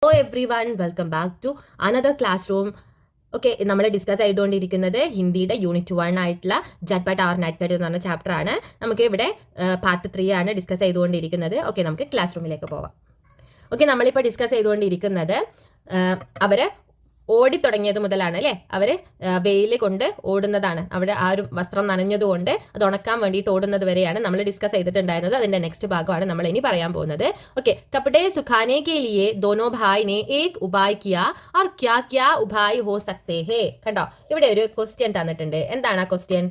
Hello everyone, welcome back to another class room. Okay, നമ്മൾ discuss ചെയ്തുകൊണ്ടിരിക്കുന്നത് ഹിന്ദിയുടെ unit 1 ആയിട്ടുള്ള ജട്ട്പട്ട് ഓർ നട്ട്കട്ട് എന്ന് പറഞ്ഞ ചാപ്റ്റർ ആണ്. നമുക്ക് ഇവിടെ പാർട്ട് 3 ആണ് ഡിസ്കസ് ചെയ്തുകൊണ്ടിരിക്കുന്നത്. ഓക്കെ, നമുക്ക് ക്ലാസ് റൂമിലേക്ക് പോവാം. ഓക്കെ, നമ്മളിപ്പോൾ ഡിസ്കസ് ചെയ്തുകൊണ്ടിരിക്കുന്നത് അവര് ഓടിത്തുടങ്ങിയത് മുതലാണ് അല്ലേ. അവര് വെയിൽ കൊണ്ട് ഓടുന്നതാണ്. അവിടെ ആ ഒരു വസ്ത്രം നനഞ്ഞതുകൊണ്ട് അത് ഉണക്കാൻ വേണ്ടിയിട്ട് ഓടുന്നത് വരെയാണ് നമ്മൾ ഡിസ്കസ് ചെയ്തിട്ടുണ്ടായിരുന്നത്. അതിന്റെ നെക്സ്റ്റ് ഭാഗമാണ് നമ്മൾ ഇനി പറയാൻ പോകുന്നത്. ഓക്കെ, കപ്പടെ സുഖാനെ കെ ലിയെ ദോനോ ഭായ് നെ ഏക് ഉപായ് കിയാ और क्या क्या उपाय हो सकते हैं. കണ്ടോ, ഇവിടെ ഒരു ക്വസ്റ്റ്യൻ തന്നിട്ടുണ്ട്. എന്താണ് ആ ക്വസ്റ്റ്യൻ?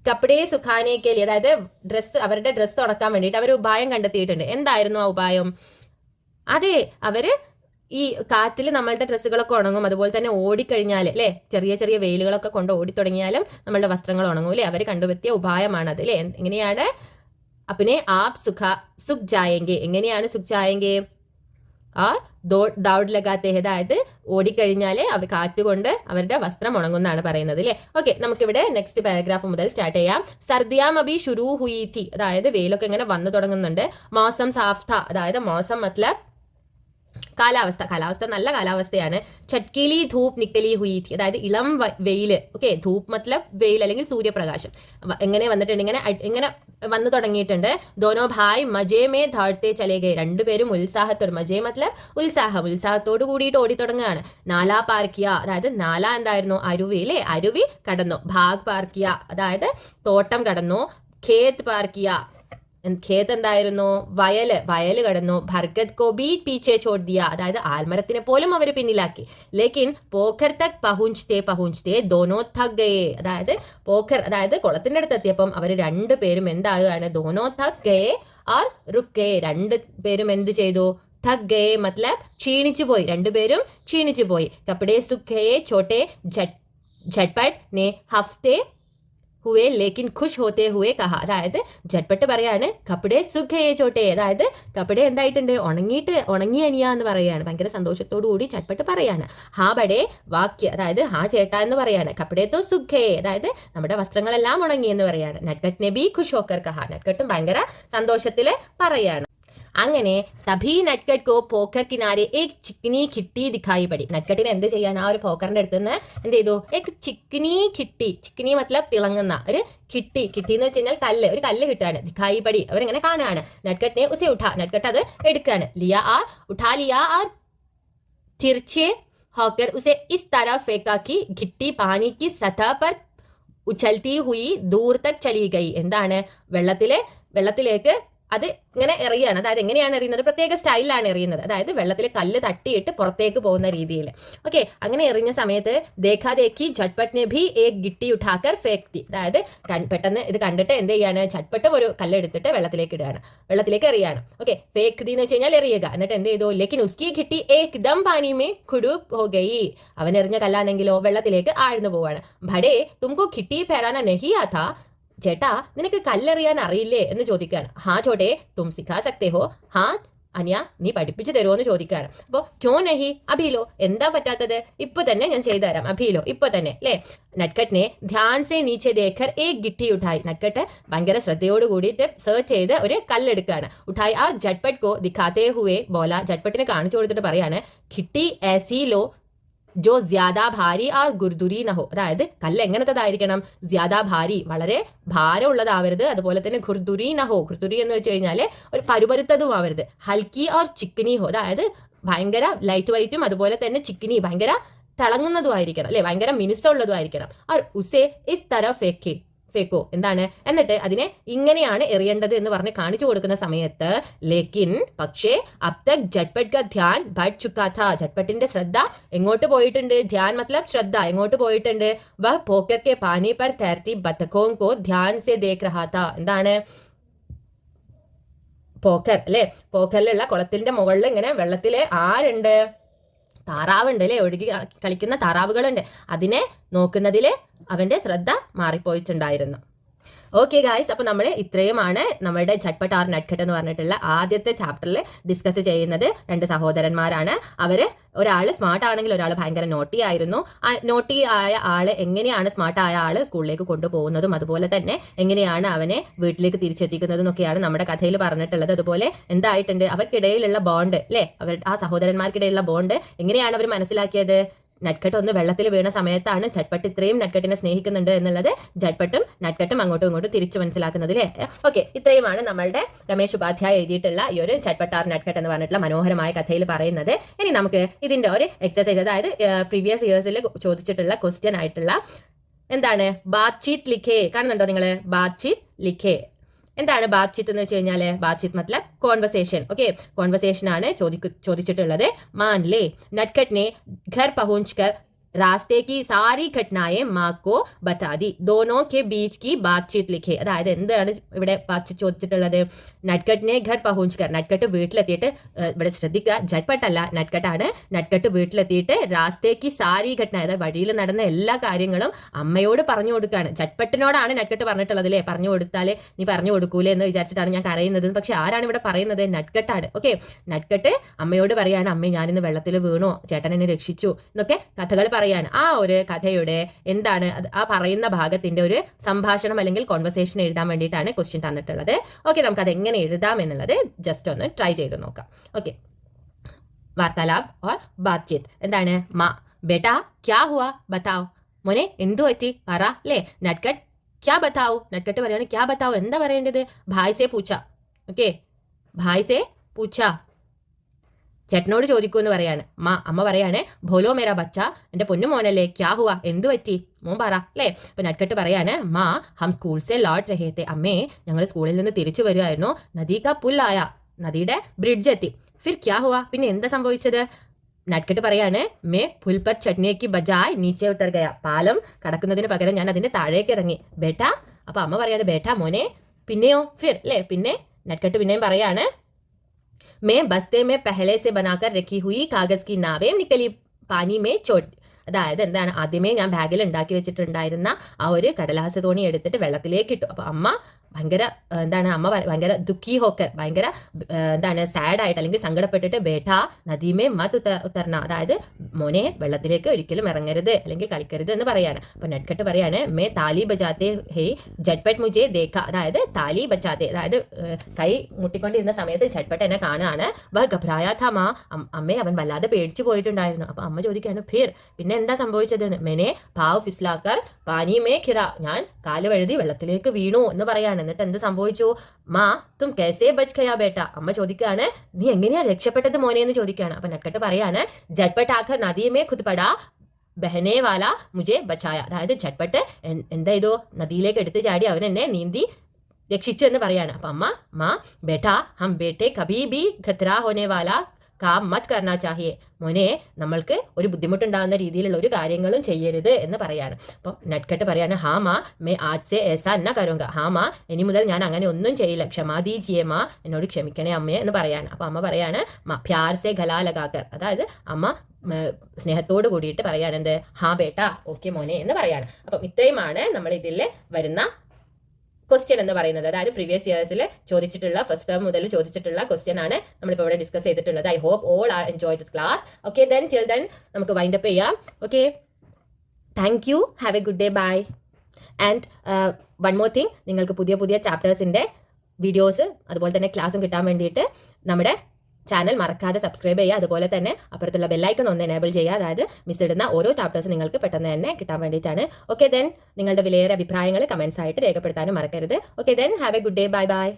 കപ്പടെ സുഖാനെ കെ ലിയെ, അതായത് അവരുടെ ഡ്രസ്സ് ഉണക്കാൻ വേണ്ടിയിട്ട് അവർ ഉപായം കണ്ടെത്തിയിട്ടുണ്ട്. എന്തായിരുന്നു ആ ഉപായം? അതെ, അവര് ഈ കാറ്റിൽ നമ്മളുടെ ഡ്രസ്സുകളൊക്കെ ഉണങ്ങും. അതുപോലെ തന്നെ ഓടിക്കഴിഞ്ഞാൽ അല്ലേ, ചെറിയ ചെറിയ വെയിലുകളൊക്കെ കൊണ്ട് ഓടിത്തുടങ്ങിയാലും നമ്മളുടെ വസ്ത്രങ്ങൾ ഉണങ്ങും അല്ലേ. അവർ കണ്ടുപറ്റിയ ഉപായമാണത് അല്ലേ. എങ്ങനെയാണ്? അപ്പിനെ ആപ് സുഖ് ജായെങ്കെ. എങ്ങനെയാണ് സുഖ് ജായെങ്കെ? ആ ദൗഡ് ലഗാത്തെ, അതായത് ഓടിക്കഴിഞ്ഞാൽ അവർ കാറ്റ് കൊണ്ട് അവരുടെ വസ്ത്രം ഉണങ്ങുന്നതാണ് പറയുന്നത് അല്ലേ. ഓക്കെ, നമുക്കിവിടെ നെക്സ്റ്റ് പാരഗ്രാഫ് മുതൽ സ്റ്റാർട്ട് ചെയ്യാം. സർദിയാം അബി ശുരൂ ഹുയി തി, അതായത് വെയിലൊക്കെ ഇങ്ങനെ വന്നു തുടങ്ങുന്നുണ്ട്. മൗസം സാഫ് ഥ, അതായത് മൗസം മത്ലബ് കാലാവസ്ഥ നല്ല കാലാവസ്ഥയാണ്. ചട്കീലി ധൂപ്പ് നിക്കലി ഹുയി തി, അതായത് ഇളം വെയിൽ. ഓക്കെ, ധൂപ്പ് മത്ലബ് വെയിൽ അല്ലെങ്കിൽ സൂര്യപ്രകാശം എങ്ങനെ വന്നിട്ടുണ്ട്, ഇങ്ങനെ വന്നു തുടങ്ങിയിട്ടുണ്ട്. ദോനോ ഭായ് മജേ മേ ധാഴ്ത്തെ ചലേ ഗേ, രണ്ടുപേരും ഉത്സാഹത്തോട്, മജേ മത്ലബ് ഉത്സാഹത്തോട് കൂടിയിട്ട് ഓടി തുടങ്ങുകയാണ്. നാലാ പാർക്കിയ, അതായത് നാല എന്തായിരുന്നു? അരുവി അല്ലേ. അരുവി കടന്നു. ഭാഗ് പാർക്കിയ, അതായത് തോട്ടം കടന്നു. ഖേത് പാർക്കിയ, ഖേത്ത് എന്തായിരുന്നു? വയല് കടന്നു. ഭർഗത് കോ ബി പീച്ചെ ചോട് ദിയ, അതായത് ആൽമരത്തിനെ പോലും അവർ പിന്നിലാക്കി. ലേക്കിൻ പോഖർ തക് പഹുഞ്ചത്തെ ദോനോ തക് ഗയേ, അതായത് പോഖർ, അതായത് കുളത്തിന്റെ അടുത്ത് എത്തിയപ്പം അവർ രണ്ടുപേരും എന്താകുകയാണ്? ദോനോ തക് ഗയേ ആർ റുക് ഗയേ, രണ്ടുപേരും എന്ത് ചെയ്തു? തക് ഗയേ മത്ലബ് ക്ഷീണിച്ചു പോയി, രണ്ടുപേരും ക്ഷീണിച്ചു പോയി. കപ്പടെ സുഖ് ഗയേ ചോട്ടെ झटपट ने हफ्ते ഹുവേ ലേക്കിൻ ഖുഷ് ഹോത്തെ ഹുവേ കഹ, അതായത് ജട്ട്പട്ട് പറയാണ് കപ്പടെ സുഖയെ ചോട്ടെ, അതായത് കപ്പടെ എന്തായിട്ടുണ്ട്? ഉണങ്ങി അനിയ എന്ന് പറയാണ്. ഭയങ്കര സന്തോഷത്തോടു കൂടി ചട്ട്പട്ട് പറയാണ്. ഹാ ബടെ വാക്യ, അതായത് ഹാ ചേട്ടാ എന്ന് പറയാണ്. കപ്പടെ തോ സുഖേ, അതായത് നമ്മുടെ വസ്ത്രങ്ങളെല്ലാം ഉണങ്ങി എന്ന് പറയാണ്. നട്ട്കട്ട് നെ ബി ഖുഷ് ഹോക്കർ കഹ, നട്ട്കട്ടും ഭയങ്കര സന്തോഷത്തില് പറയാണ്. അങ്ങനെ തഭി നട്ട്കട്ട് കോ പോക്കർ കിനാരെ ഏക് ചിക്കനി കിട്ടി ദിഖായി പടി. നട്ട്കട്ടിന് എന്ത് ചെയ്യാണ്? ആ ഒരു പോക്കറിന്റെ അടുത്ത് നിന്ന് എന്ത് ചെയ്തു? ഏക് ചിക്കനി കിട്ടി, ചിക്കനി മത്ലബ് തിളങ്ങുന്ന ഒരു കിട്ടി എന്ന് വെച്ച് കഴിഞ്ഞാൽ ഒരു കല്ല് കിട്ടുകയാണ്. ദിഖായി പടി, അവരിങ്ങനെ കാണുകയാണ്. നട്ട്കട്ടിനെ ഉസെ ഉഠാ, നട്ട്കട്ട് അത് എടുക്കുകയാണ്. ഉഠാ ലിയാ ആർ തിർച്ചെ ഹോക്കർ ഉസെ ഇസ് തരഹ ഫേക്കാ കി ഘിട്ടി പാനി കി സതഹ പർ ഉछलती हुई दूर तक चली गई. എന്താണ്? വെള്ളത്തിലേക്ക് അത് ഇങ്ങനെ എറിയാണ്. അതായത് എങ്ങനെയാണ് എറിയുന്നത്? പ്രത്യേക സ്റ്റൈലിലാണ് എറിയുന്നത്. അതായത് വെള്ളത്തിൽ കല്ല് തട്ടിയിട്ട് പുറത്തേക്ക് പോകുന്ന രീതിയിൽ. ഓക്കെ, അങ്ങനെ എറിഞ്ഞ സമയത്ത് ദേഖാ ദേഖി झटपट ഭി ഏക് ഗിട്ടി ഉഠാക്കർ ഫേക് ദി, അതായത് പെട്ടെന്ന് ഇത് കണ്ടിട്ട് എന്ത് ചെയ്യാണ്? झटपट ഒരു കല്ലെടുത്തിട്ട് വെള്ളത്തിലേക്ക് എറിയാണ്. ഓക്കെ, ഫേക് ദി എന്ന് വെച്ച് കഴിഞ്ഞാൽ എറിയുക. എന്നിട്ട് എന്ത് ചെയ്തു? ലേക്കിൻ ഉസ്കി ഘിട്ടി ഏക് ദം പാനി മേ ഖുഡൂബ് ഹോ ഗയി, അവൻ എറിഞ്ഞ കല്ലാണെങ്കിലോ വെള്ളത്തിലേക്ക് ആഴ്ന്നു പോവാണ്. ഭടേ തുംകോ ഘിട്ടി ഫെരാന നഹി ആതാ, ചേട്ടാ നിനക്ക് കല്ലെറിയാൻ അറിയില്ലേ എന്ന് ചോദിക്കുകയാണ്. ഹാ ചോട്ടെ തും സിഖാ സക്തേ ഹോ, ഹാ അനിയ നീ പഠിപ്പിച്ചു തരുമോ എന്ന് ചോദിക്കുകയാണ്. അപ്പോൾ ക്യോ നഹി അഭിലോ, എന്താ പറ്റാത്തത്? ഇപ്പൊ തന്നെ ഞാൻ ചെയ്തുതരാം. അഭിലോ, ഇപ്പൊ തന്നെ അല്ലേ. നട്ട്കട്ടിനെ ധ്യാൻ സെ നീച്ചെ ദേഖർ ഏക് ഗിട്ടി ഉഠായി, നട്ട്കട്ട് ഭയങ്കര ശ്രദ്ധയോട് കൂടിയിട്ട് സെർച്ച് ചെയ്ത് ഒരു കല്ലെടുക്കുകയാണ്. ഉഠായി ആർ झटपट को दिखाते हुए बोला, झटपटिനെ കാണിച്ചു കൊടുത്തിട്ട് പറയാണ് ഘിട്ടി ऐसी लो ജോ ജ്യാദാ ഭാരി ആർ ഗുർദുരി നഹോ, അതായത് കല്ല് എങ്ങനത്തതായിരിക്കണം? ജ്യാദാ ഭാരി, വളരെ ഭാരമുള്ളതാവരുത്. അതുപോലെ തന്നെ ഖുർദുരി നഹോ, ഖുർദുരി എന്ന് വെച്ച് കഴിഞ്ഞാൽ ഒരു പരുപരുത്തതും ആവരുത്. ഹൽക്കി ഓർ ചിക്കനി ഹോ, അതായത് ഭയങ്കര ലൈറ്റ് വെയിറ്റും അതുപോലെ തന്നെ ചിക്കനി ഭയങ്കര തിളങ്ങുന്നതും ആയിരിക്കണം അല്ലെ, ഭയങ്കര മിനുസമുള്ളതും ആയിരിക്കണം. ഓർ ഉസേ ഇസ് തരഹ ഫേക്കോ, എന്താണ്? എന്നിട്ട് അതിനെ ഇങ്ങനെയാണ് എറിയേണ്ടത് എന്ന് പറഞ്ഞ് കാണിച്ചു കൊടുക്കുന്ന സമയത്ത് ലേക്കിൻ പക്ഷേ അബ് തക് झटपट का ധ്യാൻ ബഡ് ചുക്കാ ഥാ, झटपटिന്റെ ശ്രദ്ധ എങ്ങോട്ട് പോയിട്ടുണ്ട്? ധ്യാൻ മത്ലബ് ശ്രദ്ധ എങ്ങോട്ട് പോയിട്ടുണ്ട്? വഹ് പോക്കർ കെ പാനി പർ തൈർത്തി ബത്തഖോं को ധ്യാൻ സെ ദേഖ് രഹാ ഥാ, എന്താണ്? പോക്കർ അല്ലെ, പോക്കറിലുള്ള കുളത്തിന്റെ മുകളിൽ ഇങ്ങനെ വെള്ളത്തില് ആരുണ്ട്? താറാവുണ്ട് അല്ലെ, ഒഴുകി കളിക്കുന്ന താറാവുകളുണ്ട്. അതിനെ നോക്കുന്നതില് അവന്റെ ശ്രദ്ധ മാറിപ്പോയിട്ടുണ്ടായിരുന്നു. ഓക്കെ ഗായ്സ്, അപ്പൊ നമ്മൾ ഇത്രയുമാണ് നമ്മുടെ ചട്പട്ട് ആർ നട്ട്ഖട്ട് എന്ന് പറഞ്ഞിട്ടുള്ള ആദ്യത്തെ ചാപ്റ്ററിൽ ഡിസ്കസ് ചെയ്യുന്നത്. 2 സഹോദരന്മാരാണ്. അവര് ഒരാൾ സ്മാർട്ട് ആണെങ്കിൽ ഒരാൾ ഭയങ്കര നോട്ടി ആയിരുന്നു. ആ നോട്ടി ആയ ആള് എങ്ങനെയാണ് സ്മാർട്ട് ആയ ആള് സ്കൂളിലേക്ക് കൊണ്ടുപോകുന്നതും അതുപോലെ തന്നെ എങ്ങനെയാണ് അവനെ വീട്ടിലേക്ക് തിരിച്ചെത്തിക്കുന്നതും ഒക്കെയാണ് നമ്മുടെ കഥയിൽ പറഞ്ഞിട്ടുള്ളത്. അതുപോലെ എന്തായിട്ടുണ്ട് അവർക്കിടയിലുള്ള ബോണ്ട് അല്ലെ, ആ സഹോദരന്മാർക്കിടയിലുള്ള ബോണ്ട് എങ്ങനെയാണ് അവർ മനസ്സിലാക്കിയത്? നട്ട്ഖട്ട് ഒന്ന് വെള്ളത്തിൽ വീണ സമയത്താണ് ചട്പട്ട് ഇത്രയും നട്ട്ഖട്ടിനെ സ്നേഹിക്കുന്നുണ്ട് എന്നുള്ളത് ചട്പട്ടും നട്ട്ഖട്ടും അങ്ങോട്ടും ഇങ്ങോട്ടും തിരിച്ചു മനസ്സിലാക്കുന്നത് അല്ലേ. ഓക്കെ, ഇത്രയുമാണ് നമ്മളുടെ രമേശ് ഉപാധ്യായ എഴുതിയിട്ടുള്ള ഈ ഒരു ചട്പട്ട് ആർ നട്ട്ഖട്ട് എന്ന് പറഞ്ഞിട്ടുള്ള മനോഹരമായ കഥയിൽ പറയുന്നത്. ഇനി നമുക്ക് ഇതിന്റെ ഒരു എക്സസൈസ്, അതായത് പ്രീവിയസ് ഇയേഴ്സിൽ ചോദിച്ചിട്ടുള്ള ക്വസ്റ്റ്യൻ ആയിട്ടുള്ള എന്താണ് ബാത്ചീത് ലിഖേ, കാണുന്നുണ്ടോ നിങ്ങൾ? ബാത്ചീത് ലിഖേ എന്താണ് ബാത്ചീത്ത് എന്ന് വെച്ച് കഴിഞ്ഞാൽ? ബാത്ചീത്ത് മത്ലബ് കോൺവെർസേഷൻ. ഓക്കെ, കോൺവെർസേഷൻ ആണ് ചോദിച്ചിട്ടുള്ളത്. मान ले नटखट ने घर पहुंचकर रास्ते की सारी घटनाएं माँ को बता दी, दोनों के बीच की बातचीत लिखे. അതായത് എന്താണ് ഇവിടെ ചോദിച്ചിട്ടുള്ളത്? നട്ട്ഖട്ടിനെ ഘർ പഹുഞ്ച് നട്ട്ഖട്ട് വീട്ടിലെത്തിയിട്ട്, ഇവിടെ ശ്രദ്ധിക്കുക, ജട്പട്ടല്ല നട്ട്ഖട്ടാണ്. നട്ട്ഖട്ട് വീട്ടിലെത്തിയിട്ട് രാസ്തേക്ക് സാരി ഘട്ടന, അതായത് വഴിയിൽ നടന്ന എല്ലാ കാര്യങ്ങളും അമ്മയോട് പറഞ്ഞു കൊടുക്കുകയാണ്. ജട്പട്ടിനോടാണ് നട്ട്ഖട്ട് പറഞ്ഞിട്ടുള്ളത് അല്ലേ. പറഞ്ഞു കൊടുത്താൽ നീ പറഞ്ഞു കൊടുക്കൂലേ എന്ന് വിചാരിച്ചിട്ടാണ് ഞാൻ കരയുന്നത്. പക്ഷെ ആരാണ് ഇവിടെ പറയുന്നത്? നട്ട്ഖട്ടാണ്. ഓക്കെ, നട്ട്ഖട്ട് അമ്മയോട് പറയാണ്, അമ്മ ഞാനിന്ന് വെള്ളത്തിൽ വീണു, ചേട്ടൻ എന്നെ രക്ഷിച്ചു എന്നൊക്കെ കഥകൾ പറയാണ്. ആ ഒരു കഥയുടെ എന്താണ് ആ പറയുന്ന ഭാഗത്തിന്റെ ഒരു സംഭാഷണം അല്ലെങ്കിൽ കോൺവെർസേഷൻ എഴുതാൻ വേണ്ടിയിട്ടാണ് ക്വസ്റ്റ്യൻ തന്നിട്ടുള്ളത്. ഓക്കെ, നമുക്ക് അത് എങ്ങനെ എഴുതാം എന്നുള്ളത് ജസ്റ്റ് ഒന്ന് ട്രൈ ചെയ്ത് നോക്കാം. ഓക്കെ, വാർത്താലാപ് ഓർ ബാത്ചീത്. എന്താണ്? മാ ബേട്ടാ ക്യാ ഹുവാ ബതാവ്, മോനെ എന്തു പറ്റി പറ അല്ലേ. നട്ട്ഖട്ട് ക്യാ ബതാവു, നട്ട്ഖട്ട് പറയാണ് ക്യാ ബതാവു, എന്താ പറയേണ്ടത്? ഭായ് സേ പൂച്ച. ഓക്കെ, ഭായ് സേ പൂച്ച, ചേട്ടനോട് ചോദിക്കൂ എന്ന് പറയാണ്. അമ്മ പറയാണ് ഭോലോ മേരാ ബച്ച, എന്റെ പൊന്നു മോനല്ലേ, ക്യാ ഹുവാ, എന്തു പറ്റി മോൻ പറ അല്ലേ. അപ്പൊ നട്ട്ഖട്ട് പറയാണ് മാ ഹം സ്കൂൾ സെ ലോട്ട് രഹേത്തെ, അമ്മേ ഞങ്ങൾ സ്കൂളിൽ നിന്ന് തിരിച്ചു വരുമായിരുന്നു. നദി കാ പുല്ലായ, നദിയുടെ ബ്രിഡ്ജ് എത്തി. ഫിർ ക്യാ ഹുവാ, പിന്നെ എന്താ സംഭവിച്ചത്? നട്ട്ഖട്ട് പറയാണ് മേ പുൽ പർ ചട്നിക്ക് ബജായ് നീച്ചെ ഉത്തർ ഗയ, പാലം കടക്കുന്നതിന് പകരം ഞാൻ അതിന്റെ താഴേക്ക് ഇറങ്ങി. ബേട്ടാ, അപ്പൊ അമ്മ പറയാണ് ബേട്ടാ മോനെ, പിന്നെയോ? ഫിർ അല്ലേ, പിന്നെ നട്ട്ഖട്ട് പിന്നെയും പറയാണ് मैं बस्ते में पहले से बनाकर रखी हुई कागज की नावें निकली पानी में छोड़. അതായത് എന്താണ്, ആദ്യമേ ഞാൻ ബാഗിൽ ഉണ്ടാക്കി വെച്ചിട്ടുണ്ടായിരുന്ന ആ ഒരു കടലാസ് തോണി എടുത്തിട്ട് വെള്ളത്തിലേക്ക് ഇട്ടു. അപ്പൊ അമ്മ ഭയങ്കര ഭയങ്കര ദുഃഖി ഹോക്കർ, ഭയങ്കര എന്താണ് സാഡ് ആയിട്ട് അല്ലെങ്കിൽ സങ്കടപ്പെട്ടിട്ട് ബേട്ടാ നദീമേ മത് ഉത്തർന, അതായത് മോനെ വെള്ളത്തിലേക്ക് ഒരിക്കലും ഇറങ്ങരുത് അല്ലെങ്കിൽ കളിക്കരുത് എന്ന് പറയാണ്. അപ്പൊ നട്ട്ഖട്ട് പറയാണ് മേ താലി ബജാത്തെ ഹേ ജട്പട്ട് മുജേ ദേഖ, അതായത് താലി ബജാത്തെ, അതായത് കൈ മുട്ടിക്കൊണ്ടിരുന്ന സമയത്ത് ജട്പട്ട് എന്നെ കാണുകയാണ്. വ ഘബ്രായ ഥാ മാ, അമ്മേ അവൻ വല്ലാതെ പേടിച്ചു പോയിട്ടുണ്ടായിരുന്നു. അപ്പൊ അമ്മ ചോദിക്കുകയാണ് ഫിർ, പിന്നെ എന്താ സംഭവിച്ചത്? മെനെ പാവ് ഫിസ്ലാക്കർ പാനി മേ ഖിറ, ഞാൻ കാല് വഴുതി വെള്ളത്തിലേക്ക് വീണു എന്ന് പറയാണ്. എന്നിട്ട് എന്ത് സംഭവിച്ചു? മാ തും കേസേ ബച്ച് ഗയാ ബേട്ട, അമ്മ ചോദിക്കുകയാണ് നീ എങ്ങനെയാ രക്ഷപ്പെട്ടത് മോനെ എന്ന് ചോദിക്കുകയാണ്. അപ്പൊ നട്ട്ഖട്ട് പറയാണ് ജട്പട്ട് ആഖർ നദി മേ ഖുദ് പടാ ബഹനെ വാല മുജെ ബച്ചായ, അതായത് ജട്പട്ട് എന്താ ചെയ്തു? നദിയിലേക്ക് എടുത്തു ചാടി അവൻ എന്നെ നീന്തി രക്ഷിച്ചു എന്ന് പറയാണ്. അപ്പൊ അമ്മ മാ ബേട്ടാ ഹം ബേട്ടെ കഭീ ഭീ ഖത്രാ ഹോനെ വാല കാം മത് കർണ ചാഹിയെ, മോനെ നമ്മൾക്ക് ഒരു ബുദ്ധിമുട്ടുണ്ടാകുന്ന രീതിയിലുള്ള ഒരു കാര്യങ്ങളും ചെയ്യരുത് എന്ന് പറയാണ്. അപ്പം നട്ട്ഖട്ട് പറയാണ് ഹാ മാ മേ ആജ് സെ ഏസാ എന്ന കരുങ്ക, ഹാ മാ ഇനി മുതൽ ഞാൻ അങ്ങനെ ഒന്നും ചെയ്യില്ല, ക്ഷമാ ദീജിയേ മാ, എന്നോട് ക്ഷമിക്കണേ അമ്മയെ എന്ന് പറയാണ്. അപ്പൊ അമ്മ പറയാണ് പ്യാർ സെ ഗലാ ലഗാക്കർ, അതായത് അമ്മ സ്നേഹത്തോട് കൂടിയിട്ട് പറയാണ് എന്ത്, ഹാ ബേട്ടാ ഓക്കെ മോനെ എന്ന് പറയാണ്. അപ്പം ഇത്രയുമാണ് നമ്മൾ ഇതിൽ വരുന്ന ക്വസ്റ്റ്യൻ എന്ന് പറയുന്നത്. അതായത് പ്രീവിയസ് ഇയേഴ്സിൽ ചോദിച്ചിട്ടുള്ള ഫസ്റ്റ് ടേം മുതൽ ചോദിച്ചിട്ടുള്ള ക്വസ്റ്റ്യൻ ആണ് നമ്മളിപ്പോൾ ഇവിടെ ഡിസ്കസ് ചെയ്തിട്ടുള്ളത്. I hope all are enjoy this class. Okay, then till then നമുക്ക് വൈൻഡ് അപ്പ് ചെയ്യാം. Okay, thank you, have a good day, bye. And one more thing, നിങ്ങൾക്ക് പുതിയ പുതിയ ചാപ്റ്റേഴ്സിന്റെ വീഡിയോസ് അതുപോലെ തന്നെ ക്ലാസ്സും കിട്ടാൻ വേണ്ടിയിട്ട് നമ്മുടെ ചാനൽ മറക്കാതെ സബ്സ്ക്രൈബ് ചെയ്യുക. അതുപോലെ തന്നെ അപ്പുറത്തുള്ള ബെല്ലൈക്കൺ ഒന്ന് എനേബിൾ ചെയ്യുക. അതായത് മിസ് ഇടുന്ന ഓരോ ചാപ്റ്റേഴ്സ് നിങ്ങൾക്ക് പെട്ടെന്ന് തന്നെ കിട്ടാൻ വേണ്ടിയിട്ടാണ്. ഓക്കെ, ദെൻ നിങ്ങളുടെ വിലയേറെ അഭിപ്രായങ്ങൾ കമൻസ് ആയിട്ട് രേഖപ്പെടുത്താനും മറക്കരുത്. Okay, then have a good day, bye bye.